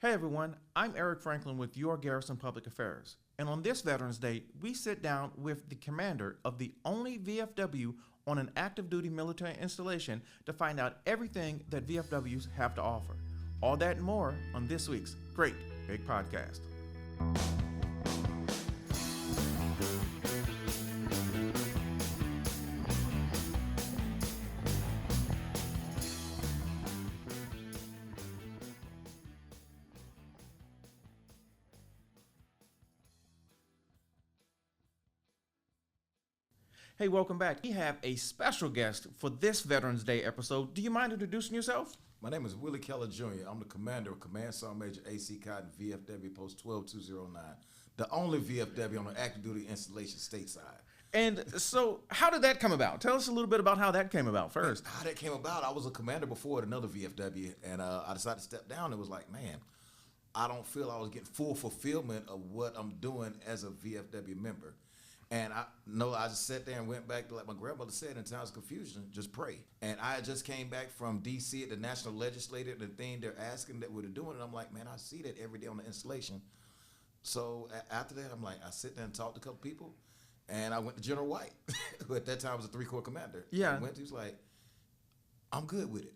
Hey everyone, I'm Eric Franklin with your Garrison Public Affairs. And on this Veterans Day, we sit down with the commander of the only VFW on an active duty military installation to find out everything that VFWs have to offer. All that and more on this week's Great Big Podcast. Hey, welcome back. We have a special guest for this Veterans Day episode. Do you mind introducing yourself? My name is Willie Keller Jr. I'm the commander of Command Sergeant Major A.C. Cotton, VFW Post 12209, the only VFW on an active duty installation stateside. And so, how did that come about? Tell us a little bit about how that came about first. How that came about, I was a commander before at another VFW, and I decided to step down. It was like, man, I don't feel I was getting full fulfillment of what I'm doing as a VFW member. And I just sat there and went back to, like my grandmother said, in times of confusion, just pray. And I just came back from D.C. at the National Legislature, the thing they're asking that we're doing, and I'm like, man, I see that every day on the installation. So after that, I'm like, I sit there and talk to a couple people, and I went to General White, who at that time was a 3-Corps commander. Yeah. He was like, I'm good with it.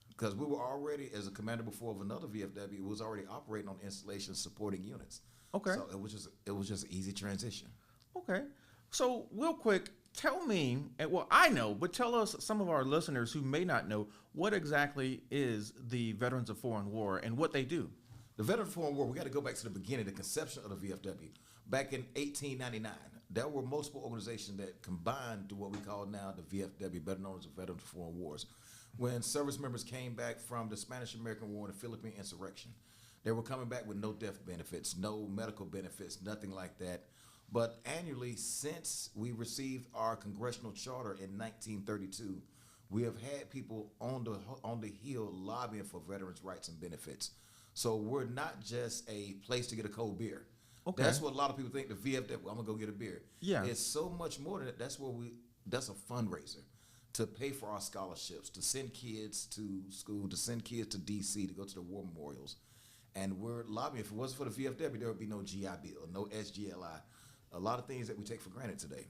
Because we were already, as a commander before of another VFW, was already operating on installations supporting units. Okay. So it was just an easy transition. Okay. So, real quick, tell me, well, I know, but tell us, some of our listeners who may not know, what exactly is the Veterans of Foreign War and what they do? The Veterans of Foreign War, we got to go back to the beginning, the conception of the VFW. Back in 1899, there were multiple organizations that combined to what we call now the VFW, better known as the Veterans of Foreign Wars. When service members came back from the Spanish-American War and the Philippine insurrection, they were coming back with no death benefits, no medical benefits, nothing like that. But annually, since we received our congressional charter in 1932, we have had people on the Hill lobbying for veterans' rights and benefits. So we're not just a place to get a cold beer. Okay. That's what a lot of people think, the VFW, I'm going to go get a beer. Yeah. It's so much more than that. That's a fundraiser to pay for our scholarships, to send kids to school, to send kids to D.C., to go to the war memorials. And we're lobbying. If it wasn't for the VFW, there would be no GI Bill, no SGLI. A lot of things that we take for granted today.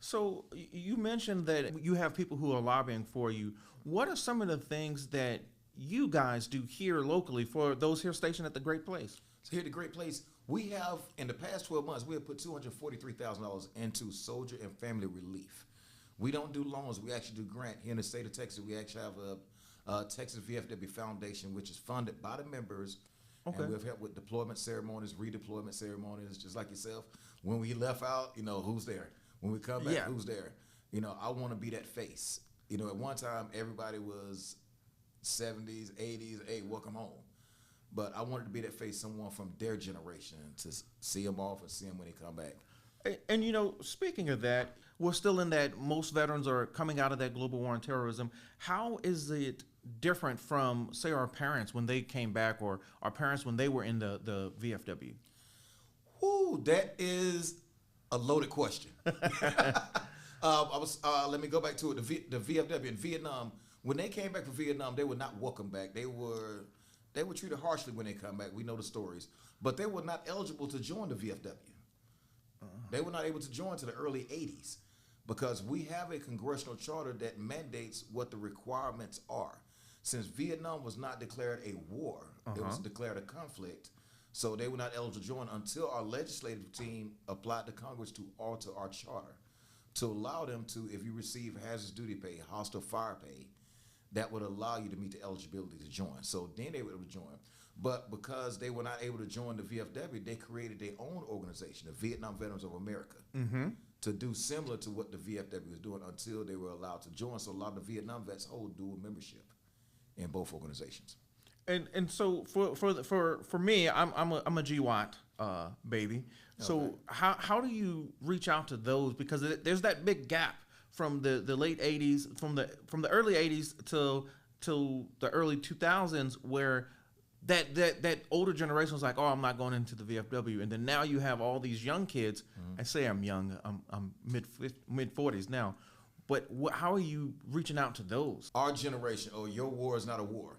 So you mentioned that you have people who are lobbying for you. What are some of the things that you guys do here locally for those here stationed at the Great Place? So here at the Great Place, we have, in the past 12 months, we have put $243,000 into soldier and family relief. We don't do loans. We actually do grant. Here in the state of Texas, we actually have a Texas VFW Foundation, which is funded by the members. Okay. And we've helped with deployment ceremonies, redeployment ceremonies, just like yourself. When we left out, who's there? When we come back, who's there? I want to be that face. At one time, everybody was 70s, 80s, hey, welcome home. But I wanted to be that face, someone from their generation, to see them off and see them when they come back. And speaking of that, we're still in that most veterans are coming out of that global war on terrorism. How is it different from, say, our parents when they came back, or our parents when they were in the VFW? Ooh, that is a loaded question. Let me go back to it. The VFW in Vietnam, when they came back from Vietnam, they were not welcome back. They were treated harshly when they come back. We know the stories. But they were not eligible to join the VFW. They were not able to join to the early 80s because we have a congressional charter that mandates what the requirements are. Since Vietnam was not declared a war, it was declared a conflict, so they were not eligible to join until our legislative team applied to Congress to alter our charter to allow them to, if you receive hazardous duty pay, hostile fire pay, that would allow you to meet the eligibility to join. So then they were able to join. But because they were not able to join the VFW, they created their own organization, the Vietnam Veterans of America, to do similar to what the VFW was doing until they were allowed to join. So a lot of the Vietnam vets hold dual membership in both organizations. And so for me, I'm a GWAT baby. Okay. So how do you reach out to those, because there's that big gap from the late 80s, from the early 80s till the early 2000s, where that older generation was like, oh, I'm not going into the VFW, and then now you have all these young kids. I say I'm young, I'm mid 40s now, but how are you reaching out to those? Our generation, your war is not a war.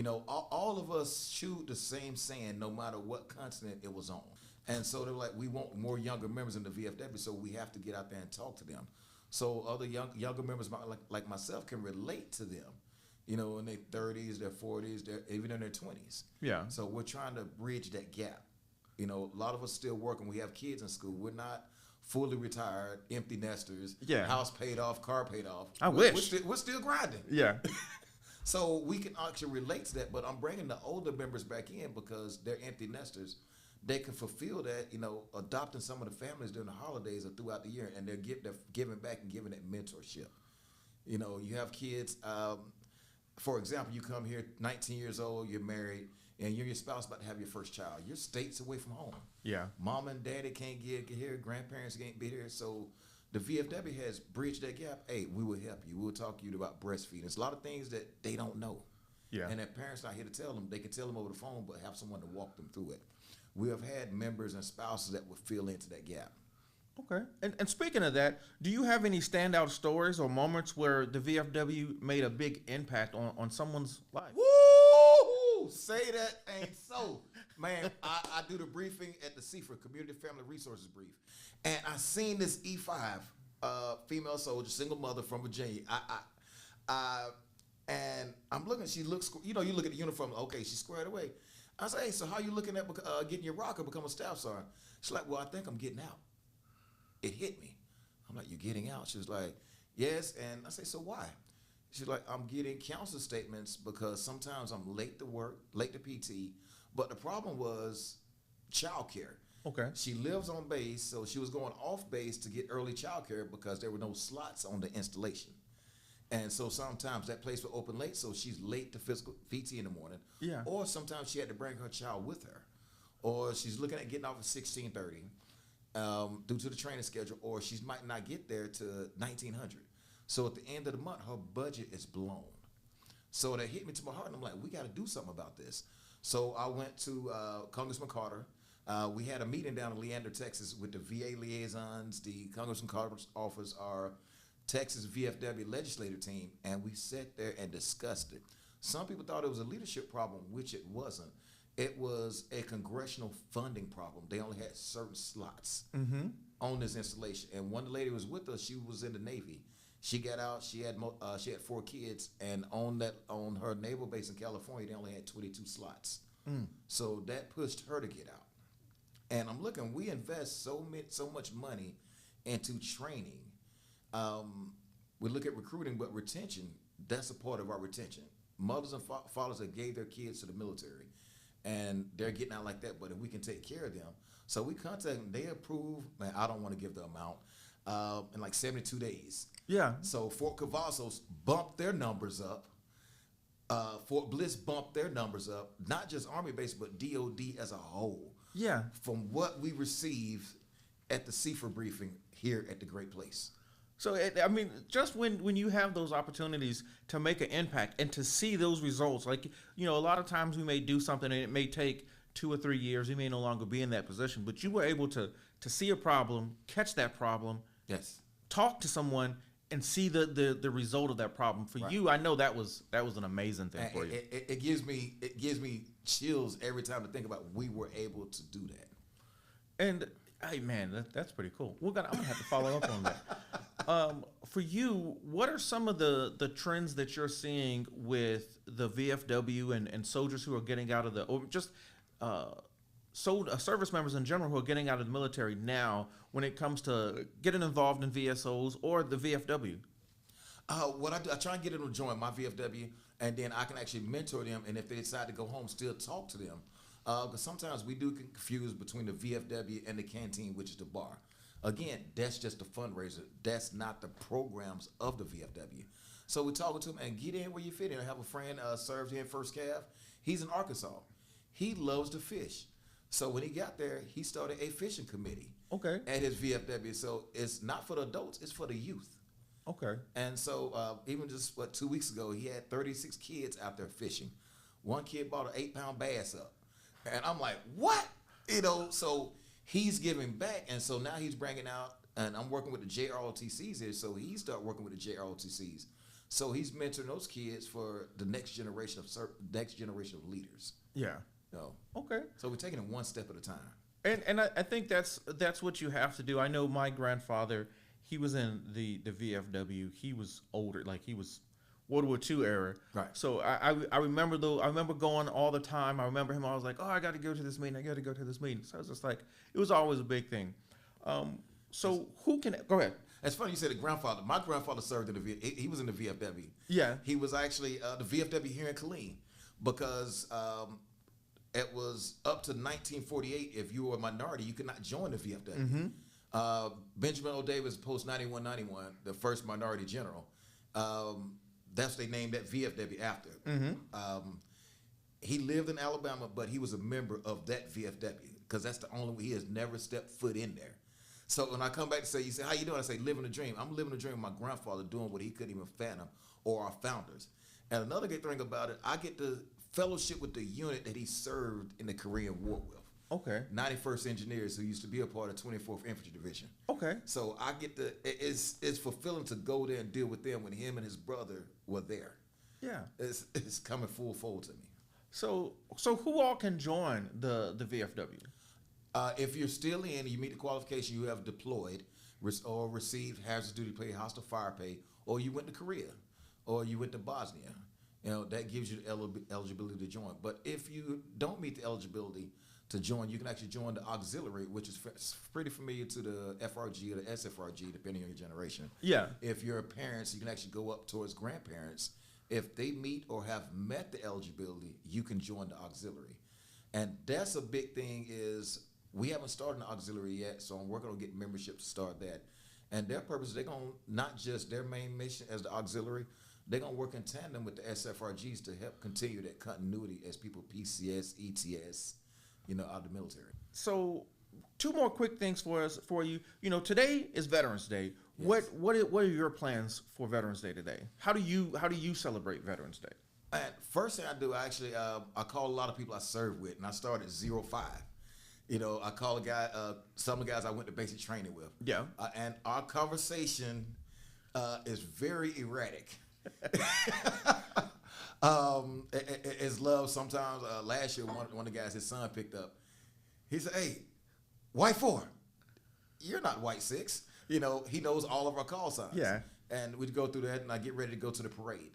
all of us chewed the same sand no matter what continent it was on. And so they're like, we want more younger members in the VFW, so we have to get out there and talk to them. So other younger members like myself can relate to them, in their 30s, their 40s, even in their 20s. Yeah. So we're trying to bridge that gap. A lot of us still working. We have kids in school. We're not fully retired, empty nesters, house paid off, car paid off. I wish. We're still grinding. Yeah. So we can actually relate to that, but I'm bringing the older members back in because they're empty nesters. They can fulfill that, adopting some of the families during the holidays or throughout the year, and they're giving back and giving that mentorship. You have kids, for example, you come here 19 years old, you're married, and you and your spouse about to have your first child. You're states away from home. Yeah. Mom and daddy can't get here, grandparents can't be here, so the VFW has bridged that gap. Hey, we will help you. We'll talk to you about breastfeeding. It's a lot of things that they don't know. Yeah. And their parents not here to tell them. They can tell them over the phone, but have someone to walk them through it. We have had members and spouses that would fill into that gap. Okay. And speaking of that, do you have any standout stories or moments where the VFW made a big impact on someone's life? Woo! Say that ain't so. Man, I do the briefing at the CFRA, Community Family Resources Brief. And I seen this E5 female soldier, single mother from Virginia. And I'm looking, she looks, you look at the uniform, okay, she's squared away. I say, hey, so how you looking at getting your rocker, become a staff sergeant? She's like, well, I think I'm getting out. It hit me. I'm like, you're getting out? She was like, yes. And I say, so why? She's like, I'm getting counsel statements because sometimes I'm late to work, late to PT. But the problem was childcare. Okay. She lives on base, so she was going off base to get early childcare because there were no slots on the installation. And so sometimes that place was open late, so she's late to physical PT in the morning. Yeah. Or sometimes she had to bring her child with her. Or she's looking at getting off at 16:30 due to the training schedule, or she might not get there to 1900. So at the end of the month, her budget is blown. So that hit me to my heart, and I'm like, we got to do something about this. So I went to Congressman Carter. We had a meeting down in Leander, Texas with the VA liaisons, the Congressman Carter's office, our Texas VFW legislative team, and we sat there and discussed it. Some people thought it was a leadership problem, which it wasn't. It was a congressional funding problem. They only had certain slots on this installation. And one lady was with us. She was in the Navy. She got out. She had 4 kids, and on her naval base in California, they only had 22 slots. So that pushed her to get out. And I'm looking. We invest so much money into training. We look at recruiting, but retention, that's a part of our retention. Mothers and fathers that gave their kids to the military, and they're getting out like that, but if we can take care of them. So we contact them, they approve, man, I don't want to give the amount, in like 72 days. Yeah. So FortCavazos bumped their numbers up. Fort Bliss bumped their numbers up, not just Army base, but DOD as a whole. Yeah. From what we received at the CFRA briefing here at the Great Place. So, just when you have those opportunities to make an impact and to see those results, like, a lot of times we may do something and it may take 2 or 3 years. We may no longer be in that position, but you were able to see a problem, catch that problem, yes, talk to someone, and see the result of that problem. For you, I know that was an amazing thing for you. It gives me chills every time to think about we were able to do that. And hey, man, that's pretty cool. I'm gonna have to follow up on that. For you, what are some of the trends that you're seeing with the VFW and soldiers who are getting out of service members in general who are getting out of the military now when it comes to getting involved in VSOs or the VFW? What I do, I try and get them to join my VFW, and then I can actually mentor them, and if they decide to go home, still talk to them. Because sometimes we do confuse between the VFW and the canteen, which is the bar. Again, that's just a fundraiser. That's not the programs of the VFW. So we're talking to them and get in where you fit in. I have a friend served here in FortCav. He's in Arkansas. He loves to fish. So when he got there, he started a fishing committee. Okay. At his VFW. So it's not for the adults, it's for the youth. Okay. And so even just 2 weeks ago, he had 36 kids out there fishing. One kid bought an 8-pound bass up. And I'm like, what? So he's giving back, and so now he's bringing out, and I'm working with the JROTCs here, so he started working with the JROTCs. So he's mentoring those kids for the next generation of leaders. Yeah. You know? Okay. So we're taking it one step at a time. And I think that's what you have to do. I know my grandfather, he was in the VFW. He was older, like he was World War II era. Right. So I remember I remember going all the time. I remember him. I was like, oh, I got to go to this meeting. I got to go to this meeting. So I was just like, it was always a big thing. So who can go ahead? It's funny you said the grandfather. My grandfather served in the he was in the VFW. Yeah. He was actually the VFW here in Killeen because it was up to 1948. If you were a minority, you could not join the VFW. Mm-hmm. Benjamin O. Davis, post 9191, the first minority general. That's what they named that VFW after. Mm-hmm. He lived in Alabama, but he was a member of that VFW because that's the only way he has never stepped foot in there. So when I come back to say, you say, how you doing? I say, living a dream. I'm living a dream of my grandfather doing what he couldn't even fathom, or our founders. And another good thing about it, I get to fellowship with the unit that he served in the Korean War with. Okay. 91st Engineers, who used to be a part of 24th Infantry Division. Okay. So I get to, it's fulfilling to go there and deal with them when him and his brother were there. Yeah. It's coming full fold to me. So who all can join the VFW? If you're still in, you meet the qualification, you have deployed or received hazardous duty pay, hostile fire pay, or you went to Korea, or you went to Bosnia. You know, that gives you the eligibility to join. But if you don't meet the eligibility to join, you can actually join the auxiliary, which is pretty familiar to the FRG or the SFRG, depending on your generation. Yeah. If you're parents, you can actually go up towards grandparents. If they meet or have met the eligibility, you can join the auxiliary. And that's a big thing is we haven't started an auxiliary yet, so I'm working on getting membership to start that. And their purpose, they're going to, not just their main mission as the auxiliary, they're going to work in tandem with the SFRGs to help continue that continuity as people PCS, ETS, out of the military. So 2 more quick things for you. Today is Veterans Day. Yes. What are your plans for Veterans Day today? How do you celebrate Veterans Day? And first thing I do, I call a lot of people I serve with, and I start at 05. I call a guy, some of the guys I went to basic training with. Yeah. And our conversation is very erratic. It's love sometimes. Last year, one of the guys, his son picked up. He said, "Hey, white 4, you're not white 6." He knows all of our call signs. Yeah. And we'd go through that, and I get ready to go to the parade.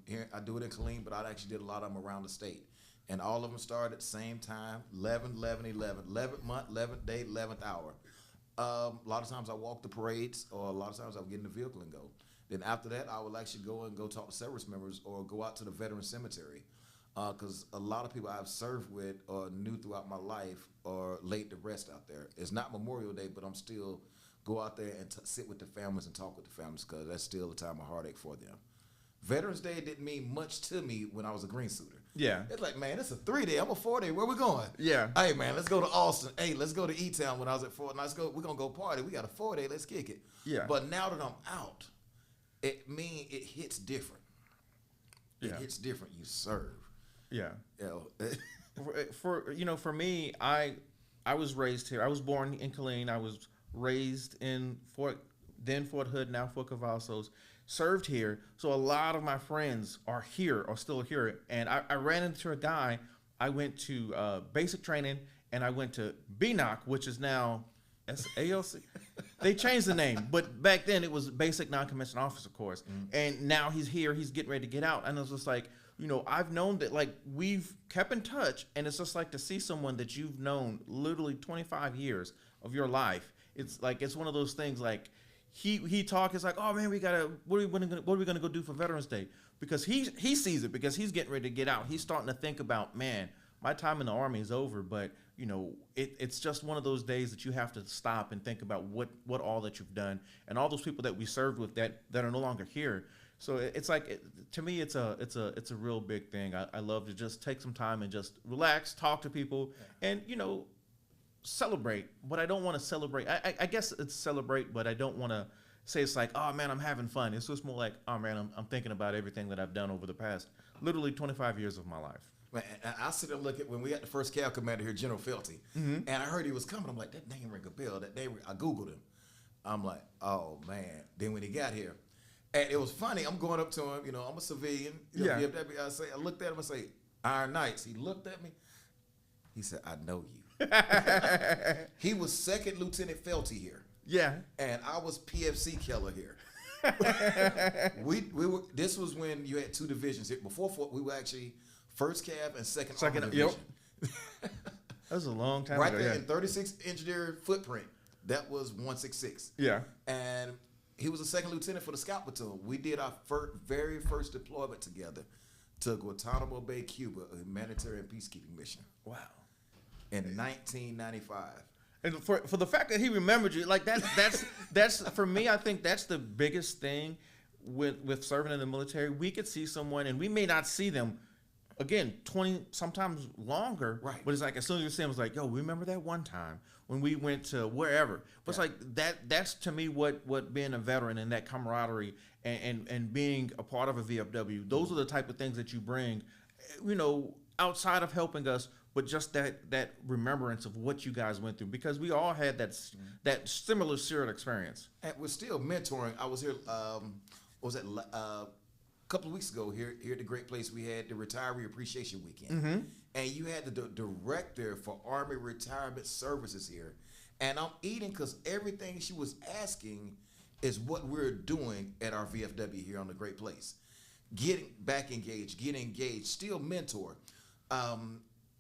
Here I do it in Killeen, but I actually did a lot of them around the state. And all of them started at the same time, 11th month, 11th day, 11th hour. A lot of times I walk the parades, or a lot of times I would get in the vehicle and go. Then after that, I will actually go talk to service members or go out to the veteran cemetery. Because a lot of people I've served with or knew throughout my life are laid to rest out there. It's not Memorial Day, but I'm still go out there and sit with the families and talk with the families because that's still a time of heartache for them. Veterans Day didn't mean much to me when I was a green suiter. Yeah. It's like, man, it's a 3-day. I'm a 4-day. Where we going? Yeah. Hey, man, let's go to Allstars. Hey, let's go to E-Town when I was at Fort. Let's go. We're going to go party. We got a 4-day. Let's kick it. Yeah. But now that I'm out, it hits different. It hits different. You serve. Yeah. For me, I was raised here. I was born in Killeen. I was raised in Fort Hood, now Fort Cavazos. Served here, so a lot of my friends are still here. And I ran into a guy. I went to basic training, and I went to BNOC, which is now ALC. They changed the name, but back then it was Basic Non-Commissioned Officer Course. And now he's here. He's getting ready to get out, and it's just like, I've known that, like, we've kept in touch, and it's just like to see someone that you've known literally 25 years of your life. It's like it's one of those things like. He talk is like, oh man, what are we gonna go do for Veterans Day? Because he sees it because he's getting ready to get out. He's starting to think about, man, my time in the Army is over, but it's just one of those days that you have to stop and think about what all that you've done and all those people that we served with that are no longer here. So it's like to me it's a real big thing. I love to just take some time and just relax, talk to people, and celebrate, but I don't want to celebrate. I guess it's celebrate, but I don't want to say it's like, oh man, I'm having fun. It's just more like, oh man, I'm thinking about everything that I've done over the past literally 25 years of my life. Man, I sit and look at when we had the first Cav commander here, General Felty, and I heard he was coming. I'm like, that name ring a bell. I Googled him. I'm like, oh man. Then when he got here, And it was funny. I'm going up to him. You know, I'm a civilian. You know, VFW. I looked at him and say, Iron Knights. He looked at me. He said, I know you. He was second Lieutenant Felty here. Yeah. And I was PFC Keller here. we were. This was when you had two divisions here. Before we were actually first Cav and second Army division. Yep. That was a long time right ago. There in 36 engineer footprint. That was 166. Yeah. And he was a second lieutenant for the scout platoon. We did our very first deployment together to Guantanamo Bay, Cuba, a humanitarian peacekeeping mission. Wow. In 1995. And for the fact that he remembered you, like that's for me, I think that's the biggest thing with serving in the military. We could see someone and we may not see them again 20 sometimes longer. Right. But it's like as soon as you see them, it's like, yo, remember that one time when we went to wherever. But it's like that's to me what being a veteran and that camaraderie and being a part of a VFW, those are the type of things that you bring, you know, outside of helping us. But just that remembrance of what you guys went through, because we all had that similar shared experience. And we're still mentoring. I was here. What was that? A couple of weeks ago here at the Great Place, we had the Retiree Appreciation Weekend, and you had the director for Army Retirement Services here, and I'm eating because everything she was asking is what we're doing at our VFW here on the Great Place, getting back engaged, getting engaged, still mentor.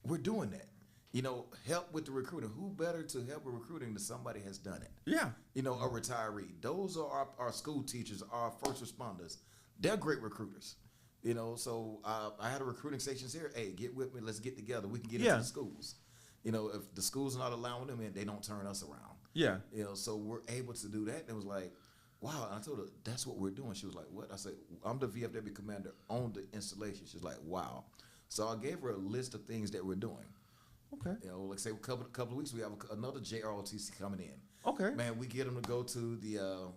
We're doing that. You know, help with the recruiting. Who better to help with recruiting than somebody has done it? Yeah. You know, a retiree. Those are our school teachers, our first responders. They're great recruiters. You know, so I had a recruiting stations here. Hey, get with me. Let's get together. We can get into the schools. You know, if the schools are not allowing them in, they don't turn us around. Yeah. You know, so we're able to do that. And it was like, wow. And I told her, that's what we're doing. She was like, what? I said, I'm the VFW commander on the installation. She was like, wow. So I gave her a list of things that we're doing. Okay. You know, like say a couple of weeks, we have another JROTC coming in. Okay. Man, we get them to go to the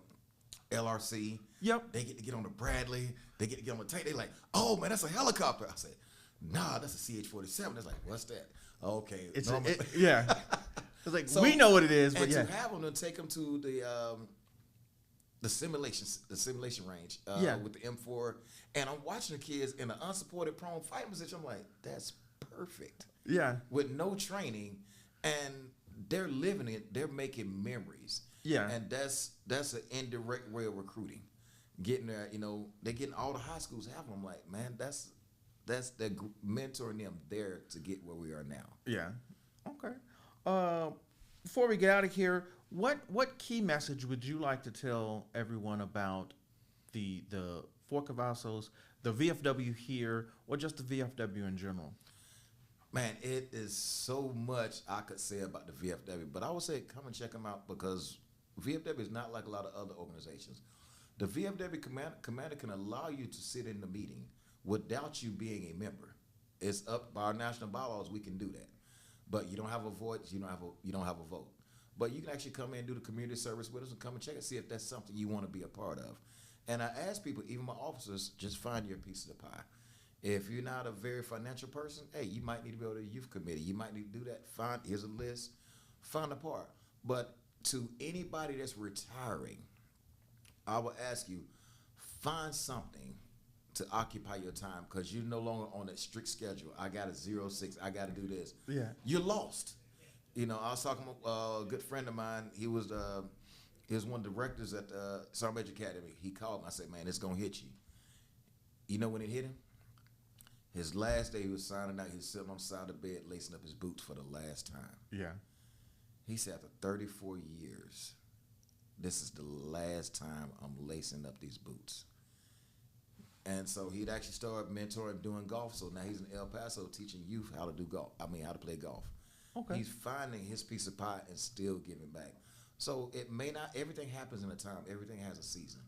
LRC. Yep. They get to get on the Bradley. They get to get on the tank. They like, oh man, that's a helicopter. I said, nah, that's a CH-47. They're like, what's that? Okay. It's yeah. It's like so, we know what it is, but and yeah. to have them to take them to the simulation range with the M4, and I'm watching the kids in an unsupported prone fighting position. I'm like, that's perfect. Yeah. With no training, and they're living it. They're making memories. Yeah. And that's an indirect way of recruiting. Getting there, you know, they're getting all the high schools have them. I'm like, man, that's the mentoring them there to get where we are now. Yeah. Okay. Before we get out of here, what key message would you like to tell everyone about the Fort Cavazos, the VFW here, or just the VFW in general? Man, it is so much I could say about the VFW, but I would say come and check them out because VFW is not like a lot of other organizations. The VFW commander can allow you to sit in the meeting without you being a member. It's up by our national bylaws. We can do that, but you don't have a voice. You don't have a vote. But you can actually come in and do the community service with us and come and check and see if that's something you want to be a part of. And I ask people, even my officers, just find your piece of the pie. If you're not a very financial person, hey, you might need to go to a youth committee. You might need to do that. Here's a list. Find a part. But to anybody that's retiring, I will ask you, find something to occupy your time because you're no longer on that strict schedule. I got a 06. I got to do this. Yeah. You're lost. You know, I was talking to a good friend of mine. He was one of the directors at the Sergeant Major Academy. He called me. I said, man, it's going to hit you. You know when it hit him? His last day he was signing out. He was sitting on the side of the bed lacing up his boots for the last time. Yeah. He said, after 34 years, this is the last time I'm lacing up these boots. And so he'd actually started mentoring doing golf. So now he's in El Paso teaching youth how to do golf. How to play golf. Okay. He's finding his piece of pie and still giving back. So it may not, everything happens in a time. Everything has a season.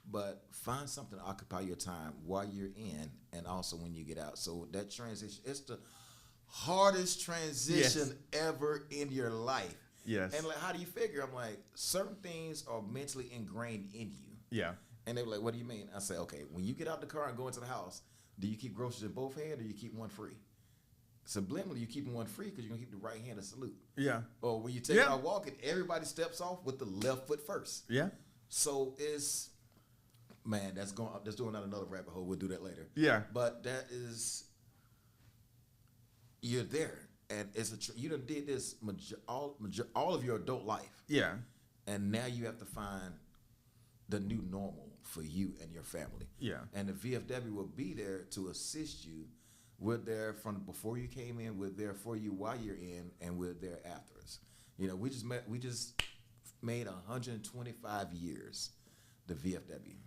But find something to occupy your time while you're in and also when you get out. So that transition, it's the hardest transition ever in your life. Yes. And like, how do you figure? I'm like, certain things are mentally ingrained in you. Yeah. And they were like, what do you mean? I say, okay, when you get out the car and go into the house, do you keep groceries in both hands or you keep one free? Subliminally, you keeping one free because you're going to keep the right hand to salute. Yeah. Or when you take out walking, everybody steps off with the left foot first. Yeah. So it's Man, that's doing out another rabbit hole. We'll do that later. Yeah. But that is, you're there, and it's you done did this all of your adult life. Yeah. And now you have to find the new normal for you and your family. Yeah. And the VFW will be there to assist you. We're there from before you came in. We're there for you while you're in, and we're there after us. You know, we just made 125 years. The VFW,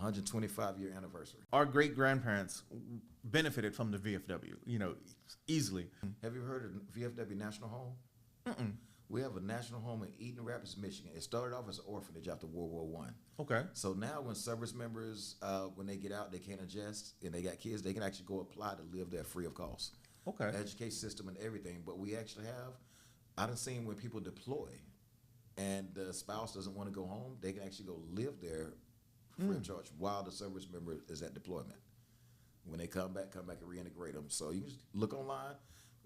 125-year anniversary. Our great grandparents benefited from the VFW. You know, easily. Have you heard of VFW National Home? Mm-mm. We have a national home in Eaton Rapids, Michigan. It started off as an orphanage after World War I. Okay. So now when service members, when they get out, they can't adjust, and they got kids, they can actually go apply to live there free of cost. Okay. Education system and everything. But we actually have, I done seen when people deploy and the spouse doesn't want to go home, they can actually go live there free of charge while the service member is at deployment. When they come back and reintegrate them. So you can just look online,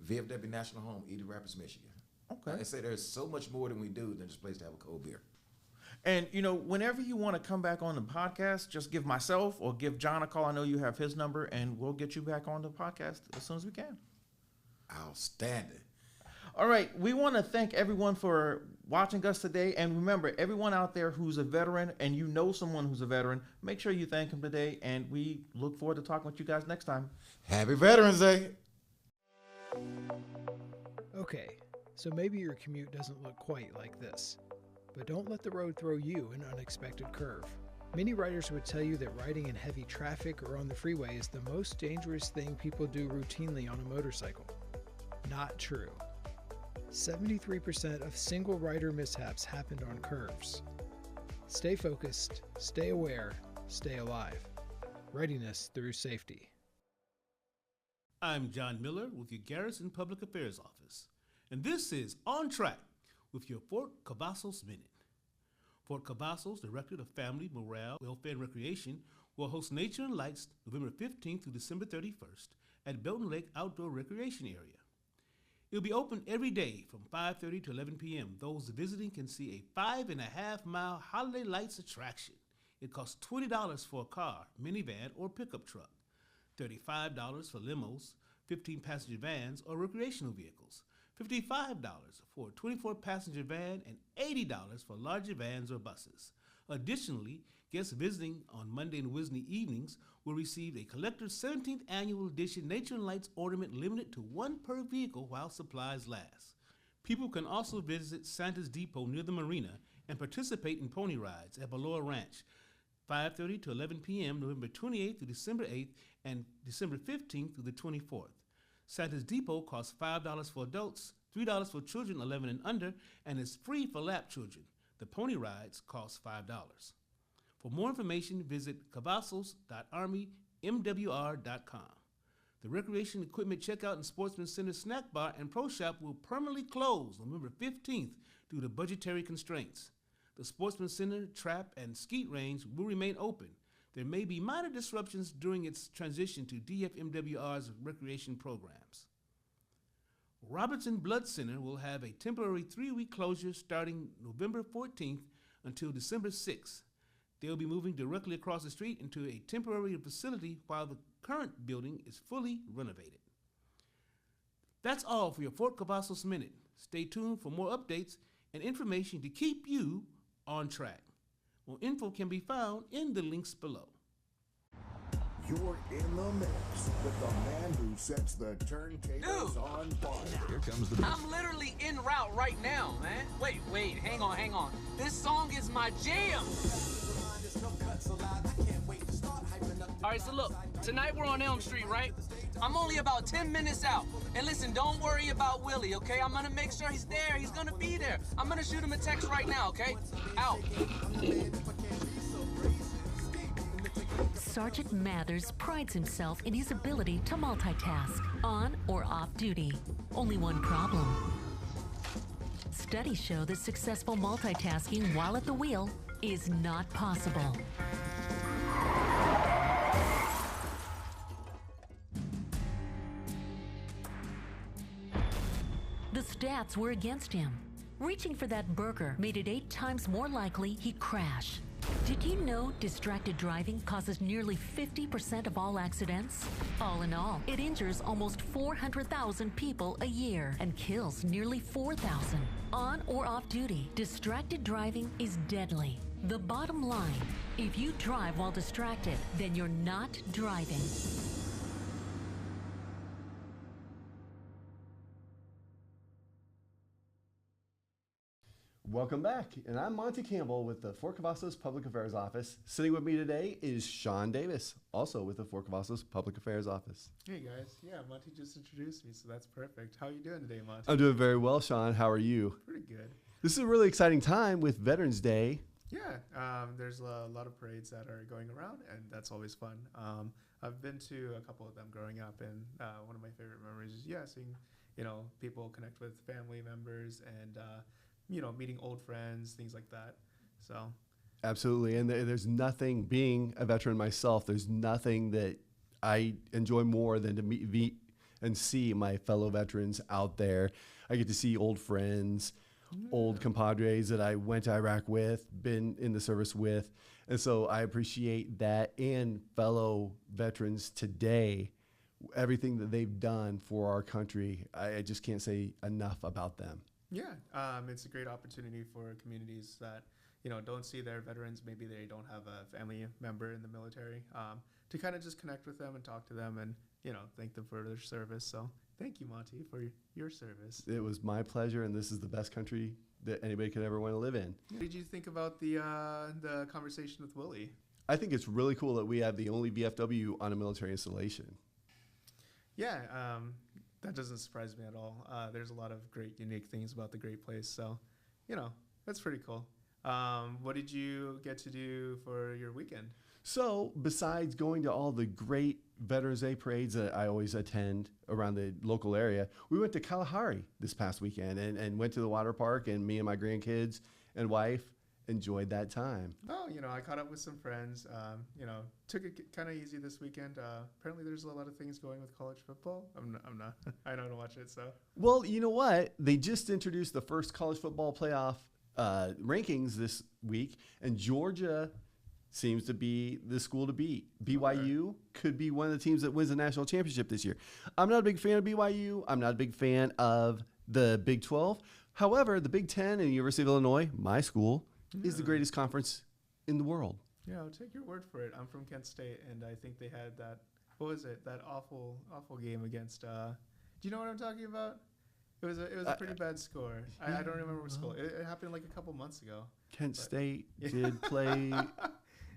VFW National Home, Eaton Rapids, Michigan. Okay. Like I say, there's so much more than we do than just a place to have a cold beer. And, you know, whenever you want to come back on the podcast, just give myself or give John a call. I know you have his number, and we'll get you back on the podcast as soon as we can. Outstanding. All right. We want to thank everyone for watching us today. And remember, everyone out there who's a veteran and you know someone who's a veteran, make sure you thank him today. And we look forward to talking with you guys next time. Happy Veterans Day. Okay, so maybe your commute doesn't look quite like this. But don't let the road throw you an unexpected curve. Many riders would tell you that riding in heavy traffic or on the freeway is the most dangerous thing people do routinely on a motorcycle. Not true. 73% of single rider mishaps happened on curves. Stay focused, stay aware, stay alive. Readiness through safety. I'm John Miller with your Garrison Public Affairs Office, and this is On Track with your Fort Cavazos Minute. Fort Cavazos, Director of Family, Morale, Welfare, and Recreation, will host Nature and Lights November 15th through December 31st at Belton Lake Outdoor Recreation Area. It'll be open every day from 5:30 to 11 p.m. Those visiting can see a 5.5-mile holiday lights attraction. It costs $20 for a car, minivan, or pickup truck, $35 for limos, 15-passenger vans, or recreational vehicles, $55 for a 24-passenger van, and $80 for larger vans or buses. Additionally, guests visiting on Monday and Wednesday evenings will receive a collector's 17th Annual Edition Nature and Lights ornament limited to one per vehicle while supplies last. People can also visit Santa's Depot near the marina and participate in pony rides at Baloa Ranch, 5:30 to 11 p.m. November 28th through December 8th and December 15th through the 24th. Santa's Depot costs $5 for adults, $3 for children 11 and under, and is free for lap children. The pony rides cost $5. For more information, visit cavazos.armymwr.com. The Recreation Equipment Checkout and Sportsman Center Snack Bar and Pro Shop will permanently close November 15th due to budgetary constraints. The Sportsman Center, Trap, and Skeet Range will remain open. There may be minor disruptions during its transition to DFMWR's recreation programs. Robertson Blood Center will have a temporary 3-week closure starting November 14th until December 6th. They'll be moving directly across the street into a temporary facility while the current building is fully renovated. That's all for your Fort Cavazos Minute. Stay tuned for more updates and information to keep you on track. More info can be found in the links below. You're in the mix with the man who sets the turntables on fire. Here comes the I'm literally en route right now, man. Wait, hang on. This song is my jam. All right, so look, tonight we're on Elm Street, right? I'm only about 10 minutes out. And listen, don't worry about Willie, okay? I'm gonna make sure he's there. He's gonna be there. I'm gonna shoot him a text right now, okay? Out. Sergeant Mathers prides himself in his ability to multitask, on or off duty. Only one problem. Studies show that successful multitasking while at the wheel is not possible. The stats were against him. Reaching for that burger made it 8 times more likely he'd crash. Did you know distracted driving causes nearly 50% of all accidents? All in all, it injures almost 400,000 people a year and kills nearly 4,000. On or off duty, distracted driving is deadly. The bottom line, if you drive while distracted, then you're not driving. Welcome back, and I'm Monty Campbell with the Fort Cavazos Public Affairs Office. Sitting with me today is Sean Davis, also with the Fort Cavazos Public Affairs Office. Hey guys, yeah, Monty just introduced me, so that's perfect. How are you doing today, Monty? I'm doing very well, Sean. How are you? Pretty good. This is a really exciting time with Veterans Day. Yeah, there's a lot of parades that are going around, and that's always fun. I've been to a couple of them growing up, and one of my favorite memories is, seeing, people connect with family members and, meeting old friends, things like that. So, Absolutely, and there's nothing, being a veteran myself, there's nothing that I enjoy more than to meet and see my fellow veterans out there. I get to see old friends, old compadres that I went to Iraq with, been in the service with, and so I appreciate that, and fellow veterans today, everything that they've done for our country. I just can't say enough about them. yeah, it's a great opportunity for communities that, don't see their veterans. Maybe they don't have a family member in the military, to kind of just connect with them and talk to them and, thank them for their service. So thank you, Monty, for your service. It was my pleasure, and this is the best country that anybody could ever want to live in. What did you think about the conversation with Willie? I think it's really cool that we have the only VFW on a military installation. Yeah, that doesn't surprise me at all. There's a lot of great, unique things about the great place. So, that's pretty cool. What did you get to do for your weekend? So besides going to all the great Veterans Day parades that I always attend around the local area, we went to Kalahari this past weekend and went to the water park, and me and my grandkids and wife enjoyed that time. Oh, I caught up with some friends. Took it kind of easy this weekend. Apparently, there's a lot of things going with college football. I'm not. I don't watch it, so. Well, you know what? They just introduced the first college football playoff rankings this week, and Georgia seems to be the school to beat. BYU could be one of the teams that wins the national championship this year. I'm not a big fan of BYU. I'm not a big fan of the Big 12. However, the Big 10 and the University of Illinois, my school, is the greatest conference in the world. Yeah, I'll take your word for it. I'm from Kent State, and I think they had that, that awful game against, do you know what I'm talking about? It was a pretty bad score. I don't remember what school. It happened like a couple months ago. Kent State did play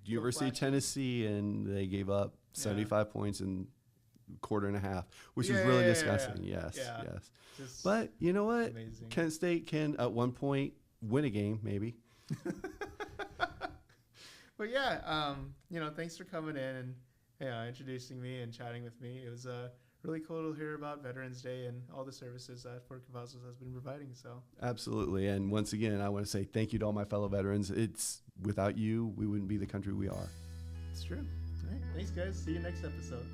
University of Tennessee, and they gave up 75 points in a quarter and a half, which is really disgusting. Yes. Just but you know what? Amazing. Kent State can, at one point, win a game, maybe. But thanks for coming in and introducing me and chatting with me. It was really cool to hear about Veterans Day and all the services that Fort Cavazos has been providing. So absolutely, and once again, I want to say thank you to all my fellow veterans. It's without you, we wouldn't be the country we are. It's true. All right, thanks, guys. See you next episode.